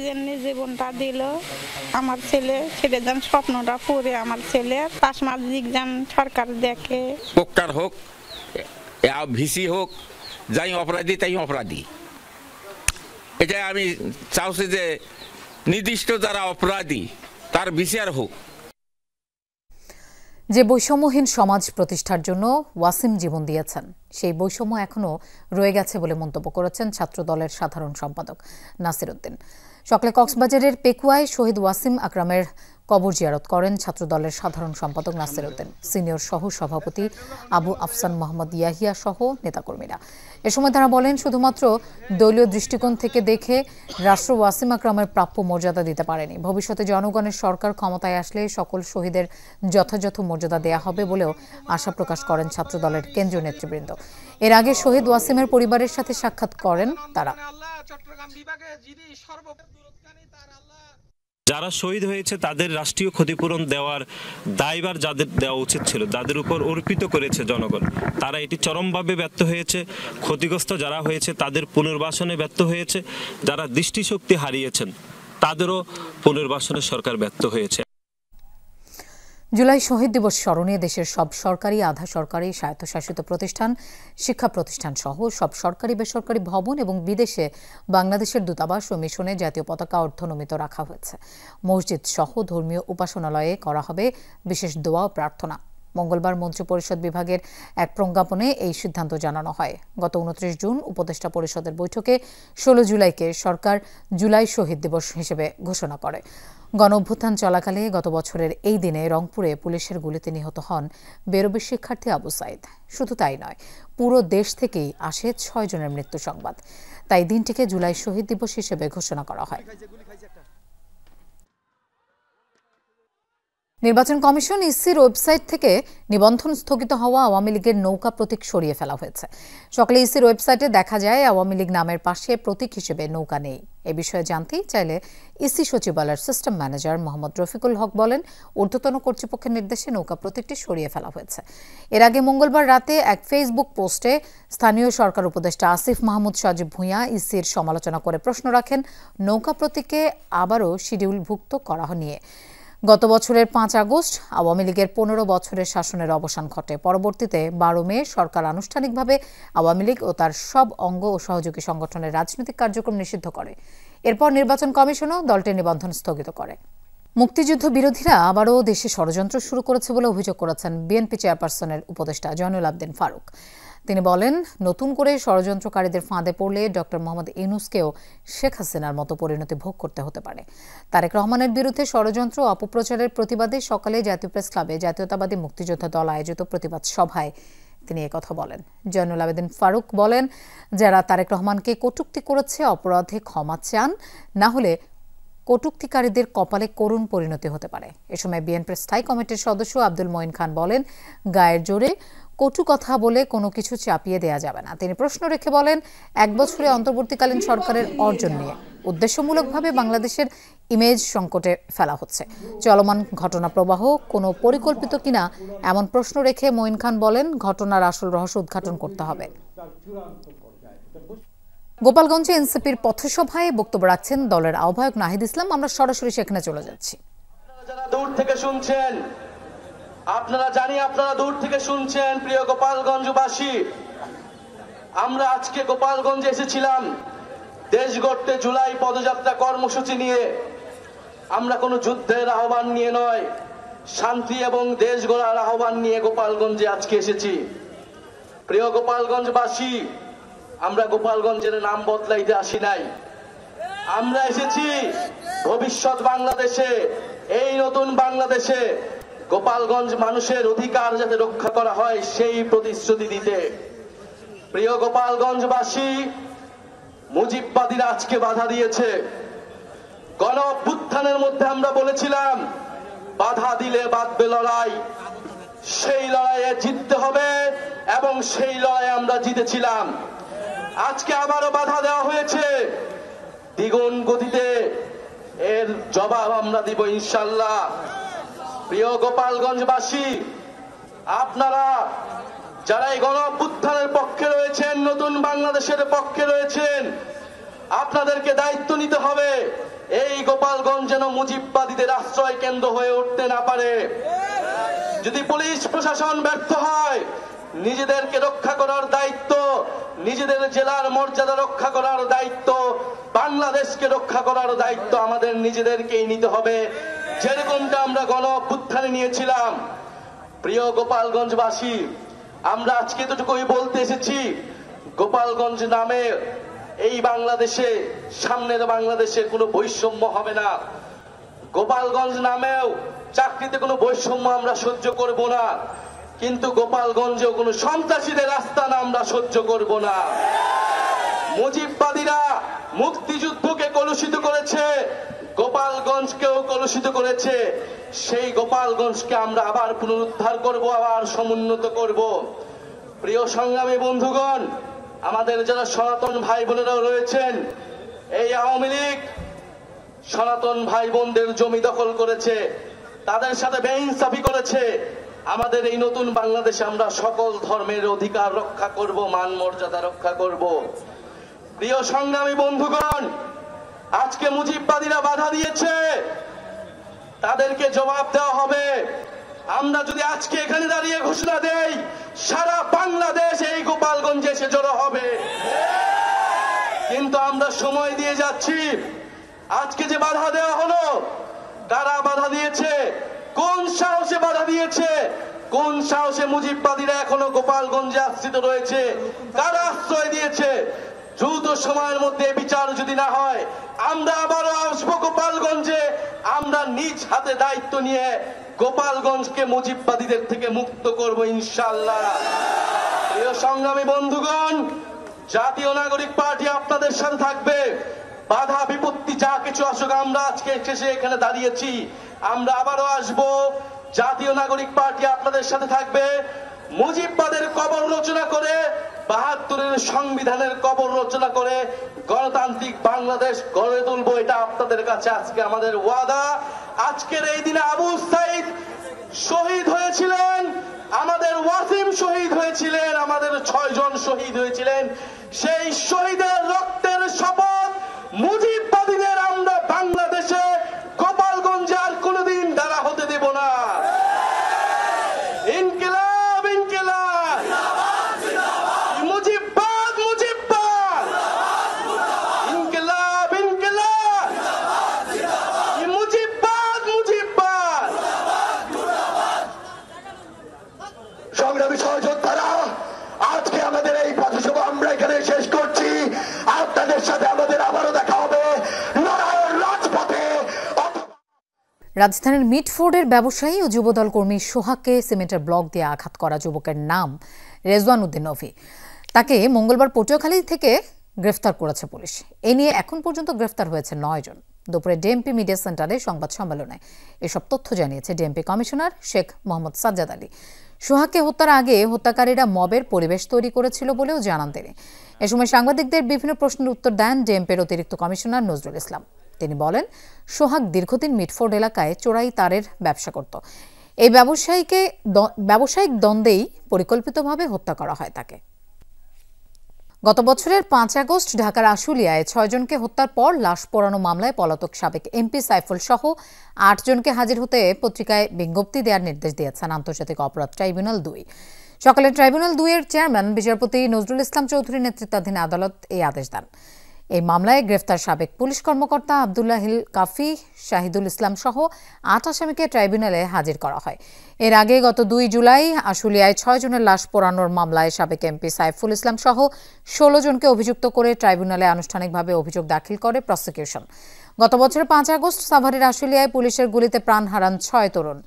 জীবনটা দিল, আমার ছেলে সেটা যেন স্বপ্নটা পড়ে আমার ছেলে পাশ মাধ্যমিক যেন সরকার দেখে। প্রকার হোক, ভিসি হোক, যাই অপরাধী তাই অপরাধী। এটা আমি চাইছি যে নির্দিষ্ট যারা অপরাধী তার বিচার হোক। যে বৈষম্যহীন সমাজ প্রতিষ্ঠার জন্য ওয়াসিম জীবন দিয়েছেন, সেই বৈষম্য এখনও রয়ে গেছে বলে মন্তব্য করেছেন ছাত্র দলের সাধারণ সম্পাদক নাসির উদ্দিন। সকালে কক্সবাজারের পেকুয়ায় শহীদ ওয়াসিম আকরামের কবর জিয়ারত করেন ছাত্র দলের সাধারণ সম্পাদক নাসির উদ্দিন, সিনিয়র সহ সভাপতি আবু আফসান মোহাম্মদ ইয়াহিয়া সহ নেতাকর্মীরা। এ সময় তারা বলেন, শুধুমাত্র দলীয় দৃষ্টিকোণ থেকে দেখে রাষ্ট্র ওয়াসিম আকরামের প্রাপ্য মর্যাদা দিতে পারেনি। ভবিষ্যতে জনগণের সরকার ক্ষমতায় আসলে সকল শহীদের যথাযথ মর্যাদা দেয়া হবে বলেও আশা প্রকাশ করেন ছাত্র দলের কেন্দ্রীয় নেতৃবৃন্দ। এর আগে শহীদ ওয়াসিমের পরিবারের সাথে সাক্ষাৎ করেন তারা। যারা শহীদ হয়েছে তাদের রাষ্ট্রীয় ক্ষতিপূরণ দেওয়ার দায়ভার যাদের দেওয়া উচিত ছিল, যাদের উপর অর্পিত করেছে জনগণ, তারা এটি চরমভাবে ব্যর্থ হয়েছে। ক্ষতিগ্রস্ত যারা হয়েছে তাদের পুনর্বাসনে ব্যর্থ হয়েছে। যারা দৃষ্টিশক্তি হারিয়েছেন তাদেরও পুনর্বাসনে সরকার ব্যর্থ হয়েছে। জুলাই শহীদ দিবস স্মরণে দেশের সব সরকারি, আধা সরকারি, স্বায়ত্তশাসিত প্রতিষ্ঠান, শিক্ষা প্রতিষ্ঠান সহ সব সরকারি বেসরকারি ভবন এবং বিদেশে বাংলাদেশের দূতাবাস ও মিশনে জাতীয় পতাকা অর্ধনমিত রাখা হয়েছে। মসজিদ সহ ধর্মীয় উপাসনালয়ে করা হবে বিশেষ দোয়া ও প্রার্থনা। মঙ্গলবার মন্ত্রিপরিষদ বিভাগের এক প্রজ্ঞাপনে এই সিদ্ধান্ত জানানো হয়। গত 29 জুন উপদেষ্টা পরিষদের বৈঠকে 16 জুলাইকে সরকার জুলাই শহীদ দিবস হিসেবে ঘোষণা করে। গণ অভ্যুত্থান চলাকালে গত বছরের এই দিনে রংপুরে পুলিশের গুলিতে নিহত হন বেরোবি শিক্ষার্থী আবু সাঈদ। শুধু তাই নয়, পুরো দেশ থেকেই আসে 6 জনের মৃত্যু সংবাদ। তাই দিনটিকে জুলাই শহীদ দিবস হিসেবে ঘোষণা করা হয়। নির্বাচন কমিশন ইসির ওয়েবসাইট থেকে নিবন্ধন স্থগিত হওয়া আওয়ামী লীগের নৌকা প্রতীক সরিয়ে ফেলা হয়েছে। সকালে ইসির ওয়েবসাইটে দেখা যায় আওয়ামী লীগ নামের পাশে প্রতীক হিসেবে নৌকা নেই। এ বিষয়ে জানতে চাইলে ইসি সচিবালয়ের সিস্টেম ম্যানেজার মোহাম্মদ রফিকুল হক বলেন, ঊর্ধ্বতন কর্তৃপক্ষের নির্দেশে নৌকা প্রতীকটি সরিয়ে ফেলা হয়েছে। এর আগে মঙ্গলবার রাতে এক ফেসবুক পোস্টে স্থানীয় সরকার উপদেষ্টা আসিফ মাহমুদ সজীব ভূঁইয়া ইসির সমালোচনা করে প্রশ্ন রাখেন নৌকা প্রতীকে আবারও শিডিউলভুক্ত করা নিয়ে। গত বছরের 5 আগস্ট আওয়ামী লীগের 15 বছরের শাসনের অবসান ঘটে। পরবর্তীতে 12 মে সরকার আনুষ্ঠানিকভাবে আওয়ামী লীগ ও তার সব অঙ্গ ও সহযোগী সংগঠনের রাজনৈতিক কার্যক্রম নিষিদ্ধ করে। এরপর নির্বাচন কমিশনও দলটির নিবন্ধন স্থগিত করে। মুক্তিযুদ্ধ বিরোধীরা আবারও দেশে ষড়যন্ত্র শুরু করেছে বলে অভিযোগ করেছেন বিএনপি চেয়ারপারসনের উপদেষ্টা জয়নুল আবদিন ফারুক। তিনি বলেন, নতুন করে ষড়যন্ত্রকারীদের ফাঁদে পড়লে ডক্টর মোহাম্মদ ইউনূসকেও শেখ হাসিনার মতো পরিণতি ভোগ করতে হতে পারে। তারেক রহমানের বিরুদ্ধে ষড়যন্ত্র ও অপপ্রচারের প্রতিবাদে সকালে জাতীয় প্রেস ক্লাবে জাতীয়তাবাদী মুক্তিযোদ্ধা দল আয়োজিত প্রতিবাদ সভায় তিনি একথা বলেন। জয়নুল আবেদিন ফারুক বলেন, যারা তারেক রহমানকে কটূক্তি করেছে অপরাধে ক্ষমা চান, না হলে কটূক্তিকারীদের কপালে করুণ পরিণতি হতে পারে। এ সময় বিএনপির স্থায়ী কমিটির সদস্য আব্দুল মঈন খান বলেন, গায়ের জোরে কটু কথা বলে কোনো কিছু চাপিয়ে দেয়া যাবে না। তিনি প্রশ্ন রেখে বলেন, 1 বছরে অন্তর্বর্তীকালীন সরকারের অর্জন নিয়ে উদ্দেশ্যমূলকভাবে বাংলাদেশের ইমেজ সংকটে ফেলা হচ্ছে। চলমান ঘটনা প্রবাহ কোনো পরিকল্পিত কিনা এমন প্রশ্ন রেখে মঈন খান বলেন, ঘটনার আসল রহস্য উদ্ঘাটন করতে হবে। গোপালগঞ্জে এনসিপির পথসভায় বক্তব্য রাখছেন দলের আহ্বায়ক নাহিদ ইসলাম। আমরা সরাসরি সেখানে চলে যাচ্ছি। যারা দূর থেকে শুনছেন, আপনারা দূর থেকে শুনছেন, প্রিয় গোপালগঞ্জবাসী, আমরা আজকে গোপালগঞ্জে এসেছিলাম দেশ গড়তে জুলাই পদযাত্রা কর্মসূচি নিয়ে। আমরা কোনো যুদ্ধের আহ্বান নিয়ে নয়, শান্তি এবং দেশ গড়ার আহ্বান নিয়ে গোপালগঞ্জে আজকে এসেছি। প্রিয় গোপালগঞ্জবাসী, আমরা গোপালগঞ্জের নাম বদলাইতে আসি নাই। আমরা এসেছি ভবিষ্যৎ বাংলাদেশে, এই নতুন বাংলাদেশে গোপালগঞ্জ মানুষের অধিকার যাতে রক্ষা করা হয় সেই প্রতিশ্রুতি দিতে। প্রিয় গোপালগঞ্জবাসী, মুজিববাদীরা আজকে বাধা দিয়েছে। গণ অভ্যুত্থানের মধ্যে আমরা বলেছিলাম বাধা দিলে বাঁধবে লড়াই, সেই লড়াইয়ে জিততে হবে এবং সেই লড়াইয়ে আমরা জিতেছিলাম। আজকে আবারও বাধা দেওয়া হয়েছে, দ্বিগুণ গতিতে এর জবাব আমরা দিব ইনশাল্লাহ। প্রিয় গোপালগঞ্জবাসী, আপনারা যারা এই গণ অভ্যুত্থানের পক্ষে রয়েছেন, নতুন বাংলাদেশের পক্ষে রয়েছেন, আপনাদেরকে দায়িত্ব নিতে হবে এই গোপালগঞ্জ যেন মুজিববাদীদের আশ্রয় কেন্দ্র হয়ে উঠতে না পারে। যদি পুলিশ প্রশাসন ব্যর্থ হয়, নিজেদেরকে রক্ষা করার দায়িত্ব, নিজেদের জেলার মর্যাদা রক্ষা করার দায়িত্ব, বাংলাদেশকে রক্ষা করার দায়িত্ব আমাদের নিজেদেরকেই নিতে হবে, যেরকমটা আমরা গণ অভ্যুত্থানে নিয়েছিলাম। প্রিয় গোপালগঞ্জবাসী, আমরা আজকে এতটুকুই বলতে এসেছি, গোপালগঞ্জ নামে এই বাংলাদেশে, সামনের বাংলাদেশে কোনো বৈষম্য হবে না। গোপালগঞ্জ নামেও চাকরিতে কোনো বৈষম্য আমরা সহ্য করব না, কিন্তু গোপালগঞ্জেও কোনো সন্ত্রাসীদের আস্তানা আমরা সহ্য করব না। মুজিববাদীরা মুক্তিযুদ্ধকে কলুষিত করেছে, গোপালগঞ্জকেও কলুষিত করেছে। সেই গোপালগঞ্জকে আমরা আবার পুনরুদ্ধার করব, আবার সমুন্নত করব। প্রিয় সংগ্রামী বন্ধুগণ, আমাদের যারা সনাতন ভাই বোনেরাও রয়েছেন, এই আওয়ামী লীগ সনাতন ভাই বোনদের জমি দখল করেছে, তাদের সাথে বেইনসাফি করেছে। আমাদের এই নতুন বাংলাদেশে আমরা সকল ধর্মের অধিকার রক্ষা করব, মান মর্যাদা রক্ষা করব। প্রিয় সংগ্রামী বন্ধুগণ, আজকে মুজিববাদীরা বাধা দিয়েছে, তাদেরকে জবাব দেওয়া হবে। আমরা যদি আজকে এখানে দাঁড়িয়ে ঘোষণা দেই, সারা বাংলাদেশ এই গোপালগঞ্জে এসে জড়ো হবে। কিন্তু আমরা সময় দিয়ে যাচ্ছি। আজকে যে বাধা দেওয়া হলো, কারা বাধা দিয়েছে, কোন সাহসে বাধা দিয়েছে, কোন সাহসে মুজিববাদীরা এখনো গোপালগঞ্জে আশ্রিত রয়েছে, কারা আশ্রয় দিয়েছে? দ্রুত সময়ের মধ্যে বিচার যদি না হয়, আমরা আবারও আসবো গোপালগঞ্জে। আমরা নিজ হাতে দায়িত্ব নিয়ে গোপালগঞ্জকে মুজিববাদীদের থেকে মুক্ত করব ইনশাআল্লাহ। প্রিয় সংগ্রামী বন্ধুগণ, জাতীয় নাগরিক পার্টি আপনাদের সাথে থাকবে। বাধা বিপত্তি যা কিছু আসুক, আমরা আজকে শেষে এখানে দাঁড়িয়েছি, আমরা আবারও আসবো। জাতীয় নাগরিক পার্টি আপনাদের সাথে থাকবে। মুজিববাদের কবর রচনা করে, ৭২-এর সংবিধানের কবর রচনা করে গণতান্ত্রিক বাংলাদেশ গড়ে তুলবো, এটা আপনাদের কাছে আজকে আমাদের ওয়াদা। আজকের এই দিনে আবু সাইদ শহীদ হয়েছিলেন, আমাদের ওয়াসিম শহীদ হয়েছিলেন, আমাদের ৬ জন শহীদ হয়েছিলেন। সেই শহীদের রক্তের শপথ মুজিববাদীদের আমরা বাংলাদেশে গোপালগঞ্জে আর কোনোদিন দাঁড়া হতে দেব না। ইনকিলাব ইনকিলাব, মুজিববাদ মুজিববাদ, ইনকিলাব ইনকিলাব, মুজিববাদ মুজিববাদ। সংগ্রামী সহযোদ্ধারা, আজকে আমাদের এই পথসভা আমরা এখানে শেষ করছি। আপনাদের সাথে আমাদের আবারও দেখা হবে লড়াইয়ের রাজপথে। রাজধানীর মিটফোর্ডের ব্যবসায়ী ও যুবদল কর্মী সোহাগকে সিমেন্টের ব্লক দিয়ে আঘাত করা যুবকের নাম রেজওয়ান উদ্দিন নভি। তাকে মঙ্গলবার পটুয়াখালী থেকে গ্রেফতার করেছে পুলিশ। এ নিয়ে এখন পর্যন্ত গ্রেফতার হয়েছে ৯ জন। দুপুরে ডিএমপি মিডিয়া সেন্টারে সংবাদ সম্মেলনে এসব তথ্য জানিয়েছে ডিএমপি কমিশনার শেখ মোহাম্মদ সাজ্জাদ আলী। সোহাগকে হত্যার আগে হত্যাকারীরা মবের পরিবেশ তৈরি করেছিল বলেও জানান তিনি। এ সময় সাংবাদিকদের বিভিন্ন প্রশ্নের উত্তর দেন ডিএমপির অতিরিক্ত কমিশনার নজরুল ইসলাম। তিনি বলেন, সোহাগ দীর্ঘদিন মিটফোর্ড এলাকায় চোরাই তারের ব্যবসা করত। এই ব্যবসায়িক দ্বন্দ্বেই পরিকল্পিতভাবে হত্যা করা হয় তাকে। গত বছরের 5 আগস্ট ঢাকার আশুলিয়ায় 6 জনকে হত্যার পর লাশ পোড়ানো মামলায় পলাতক সাবেক এমপি সাইফুল সহ 8 জনকে হাজির হতে পত্রিকায় বিজ্ঞপ্তি দেওয়ার নির্দেশ দিয়েছেন আন্তর্জাতিক অপরাধ ট্রাইব্যুনাল 2। সকালে ট্রাইব্যুনাল 2 এর চেয়ারম্যান বিচারপতি নজরুল ইসলাম চৌধুরী নেতৃত্বাধীন আদালত এই আদেশ দেন। এই মামলায় গ্রেফতার সাবেক পুলিশ কর্মকর্তা আব্দুল্লাহ হিল কাফি, শাহিদুল ইসলাম সহ 8 আসামিকে ট্রাইব্যুনালে হাজির করা হয়। এর আগে গত 2 জুলাই আশুলিয়ায় 6 জনের লাশ পোড়ানোর মামলায় সাবেক এমপি সাইফুল ইসলাম সহ 16 জনকে অভিযুক্ত করে ট্রাইব্যুনালে আনুষ্ঠানিকভাবে অভিযোগ দাখিল করে প্রসিকিউশন। গত বছরের 5 আগস্ট সাভারের আশুলিয়ায় পুলিশের গুলিতে প্রাণ হারান 6 তরুণ।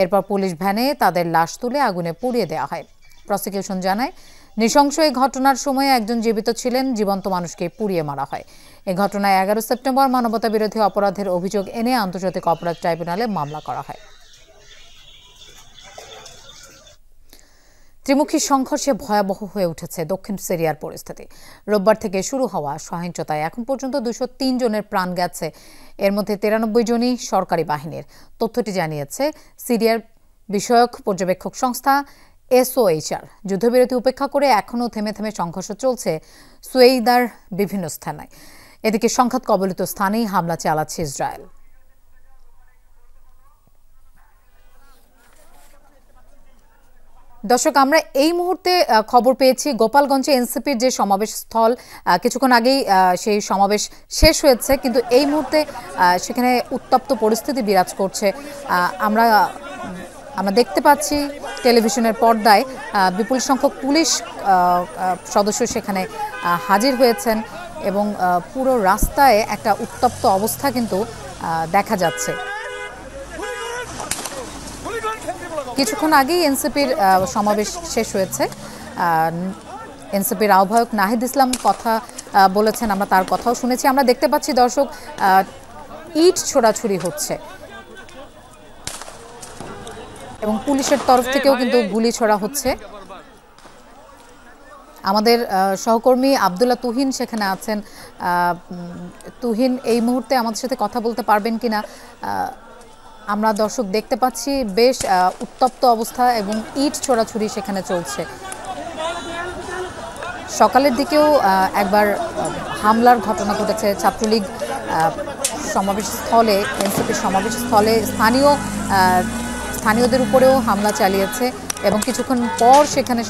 এরপর পুলিশ ভ্যানে তাদের লাশ তুলে আগুনে পুড়িয়ে দেওয়া হয়। প্রসিকিউশন জানায়, নৃশংস এই ঘটনার সময় একজন জীবিত ছিলেন, জীবন্ত মানুষকে পুড়িয়ে মারা হয়। এই ঘটনায় 11 সেপ্টেম্বর মানবতা বিরোধী অপরাধের অভিযোগ এনে আন্তর্জাতিক অপরাধ ট্রাইব্যুনালে মামলা করা হয়। ত্রিমুখী সংঘর্ষে ভয়াবহ হয়ে উঠেছে দক্ষিণ সিরিয়ার পরিস্থিতি। রোববার থেকে শুরু হওয়া সহিংসতায় এখন পর্যন্ত 203 জনের প্রাণ গেছে। এর মধ্যে 93 জনই সরকারি বাহিনীর। তথ্যটি জানিয়েছে সিরিয়ার বিষয়ক পর্যবেক্ষক সংস্থা SOHR। যুদ্ধবিরতি উপেক্ষা করে এখনও থেমে থেমে সংঘর্ষ চলছে সুয়েইদার বিভিন্ন স্থানে। এদিকে সংঘাত কবলিত স্থানেই হামলা চালাচ্ছে ইসরায়েল। দর্শক, আমরা এই মুহূর্তে খবর পেয়েছি গোপালগঞ্জে এনসিপির যে সমাবেশ স্থল, কিছুক্ষণ আগেই সেই সমাবেশ শেষ হয়েছে, কিন্তু এই মুহূর্তে সেখানে উত্তপ্ত পরিস্থিতি বিরাজ করছে। আমরা দেখতে পাচ্ছি টেলিভিশনের পর্দায় বিপুল সংখ্যক পুলিশ সদস্য সেখানে হাজির হয়েছেন এবং পুরো রাস্তায় একটা উত্তপ্ত অবস্থা কিন্তু দেখা যাচ্ছে। কিছুক্ষণ আগেই এনসিপির সমাবেশ শেষ হয়েছে। এনসিপির আহ্বায়ক নাহিদ ইসলাম কথা বলেছেন, আমরা তার কথাও শুনেছি। আমরা দেখতে পাচ্ছি দর্শক, ইট ছোড়াছুড়ি হচ্ছে এবং পুলিশের তরফ থেকেও কিন্তু গুলি ছোড়া হচ্ছে। আমাদের সহকর্মী আব্দুল্লাহ তুহিন সেখানে আছেন। তুহিন, এই মুহূর্তে আমাদের সাথে কথা বলতে পারবেন কিনা? আমরা দর্শক দেখতে পাচ্ছি বেশ উত্তপ্ত অবস্থা এবং ইট ছোড়াছুড়ি সেখানে চলছে। সকালের দিকেও একবার হামলার ঘটনা ঘটেছে ছাত্রলীগ সমাবেশস্থলে, এনসিপির সমাবেশস্থলে স্থানীয়দের উপরেও হামলা চালিয়েছে এবং কিছুক্ষণ পর সেখানে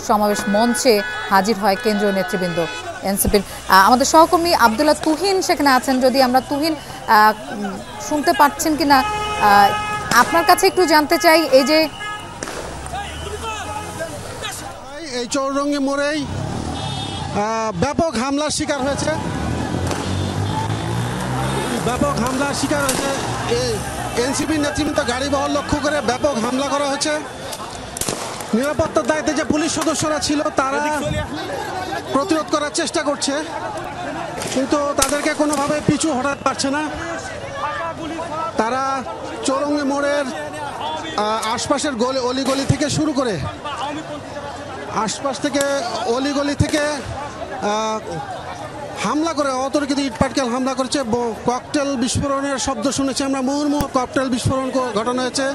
সমাবেশ মঞ্চে হাজির হয় কেন্দ্রীয় নেতৃবৃন্দ এনসিপির। আমাদের সহকর্মী আব্দুল্লাহ তুহিন সেখানে আছেন। যদি আমরা তুহিন শুনতে পাচ্ছেন কিনা আপনার কাছে একটু জানতে চাই, এই চৌরঙ্গি মোড়েই ব্যাপক হামলার শিকার হয়েছে। এনসিপি নেতৃবৃন্দ গাড়ি বহর লক্ষ্য করে ব্যাপক হামলা করা হয়েছে। নিরাপত্তার দায়িত্বে যে পুলিশ সদস্যরা ছিল তারা প্রতিরোধ করার চেষ্টা করছে, কিন্তু তাদেরকে কোনোভাবে পিছু হটাতে পারছে না। তারা চৌরঙ্গি মোড়ের আশপাশের অলিগলি থেকে শুরু করে অলিগলি থেকে হামলা করে অতর্কিত ইটপাটকেল হামলা করেছে। ককটেল বিস্ফোরণের শব্দ শুনেছি আমরা, মুহুর্মুহু ককটেল বিস্ফোরণ ঘটানো হয়েছে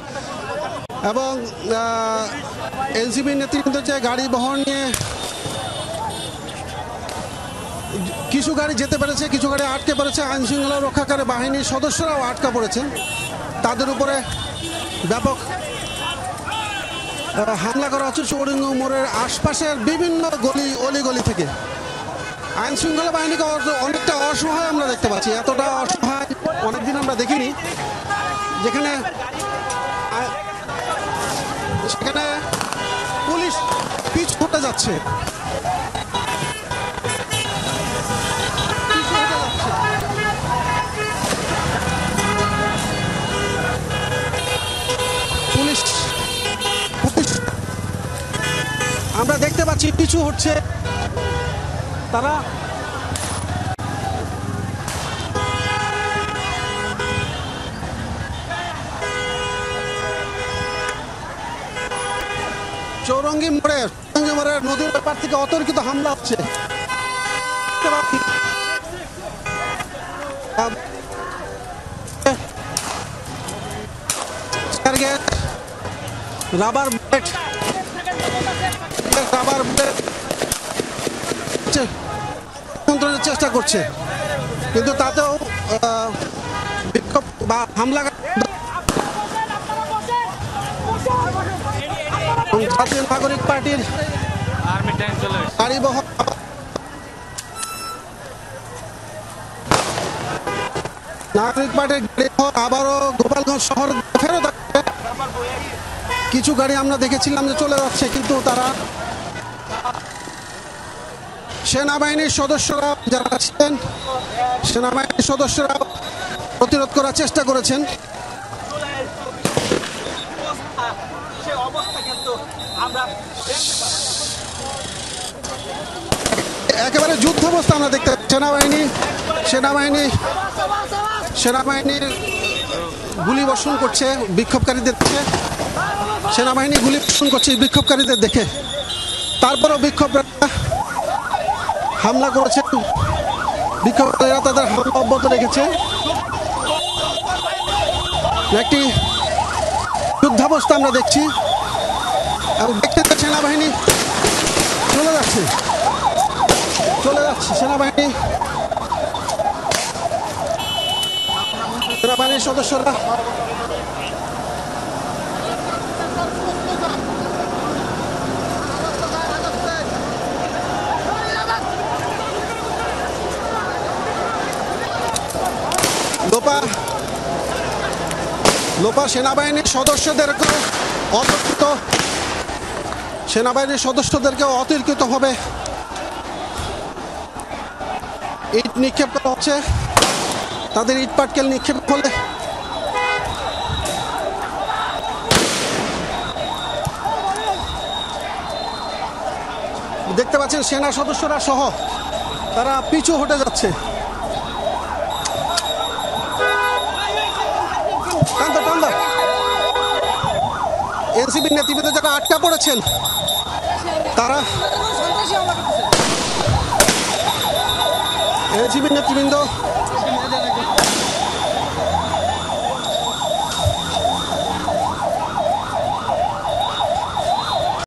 এবং এনসিপি নেতৃবৃন্দ যে গাড়ি বহর নিয়ে কিছু গাড়ি যেতে পেরেছে, কিছু গাড়ি আটকে পড়েছে। আইনশৃঙ্খলা রক্ষাকারী বাহিনীর সদস্যরাও আটকা পড়েছেন। তাদের উপরে ব্যাপক হামলা করা হচ্ছে চৌরঙ্গি মোড়ের আশপাশের বিভিন্ন অলিগলি থেকে। আইনশৃঙ্খলা বাহিনীকে অনেকটা অসহায় আমরা দেখতে পাচ্ছি। এতটা অসহায় অনেকদিন আমরা দেখিনি, যেখানে পুলিশ পিছু হটে যাচ্ছে। আমরা দেখতে পাচ্ছি পিছু হচ্ছে তারা। চৌরঙ্গি মোড়ে নদীর ব্যাপার থেকে অতর্কিত হামলা হচ্ছে। রাবার বুলেট নিয়ন্ত্রণের চেষ্টা করছে, কিন্তু তাতেও বিক্ষোভ বা হামলা জাতীয় নাগরিক পার্টির গাড়িবহর আবারও গোপালগঞ্জ শহর ফেরত আসছে। কিছু গাড়ি আমরা দেখেছিলাম যে চলে যাচ্ছে, কিন্তু তারা সেনাবাহিনীর সদস্যরা যারা ছিলেন সেনাবাহিনীর সদস্যরা প্রতিরোধ করার চেষ্টা করেছেন। একেবারে যুদ্ধাবস্থা আমরা দেখতে সেনাবাহিনীর গুলি বর্ষণ করছে বিক্ষোভকারীদের দেখে। সেনাবাহিনী গুলি বর্ষণ করছে বিক্ষোভকারীদের দেখে। তারপরও বিক্ষোভকারীরা হামলা করেছে, বিক্ষোভকারীরা তাদের হামলা অব্যাহত রেখেছে। একটি যুদ্ধাবস্থা আমরা দেখছি এবং দেখতে সেনাবাহিনী চলে যাচ্ছে সেনাবাহিনীর সদস্যরা লোপা সেনাবাহিনীর সদস্যদেরকে অতর্কিতভাবে ইট নিক্ষেপ করা হচ্ছে। তাদের ইট পাটকেল নিক্ষেপ করলে দেখতে পাচ্ছেন সেনা সদস্যরা সহ তারা পিছু হটে যাচ্ছে। এনসিপি নেতৃবৃন্দ যারা আটকা পড়েছেন তারা এনসিপি নেতৃবৃন্দ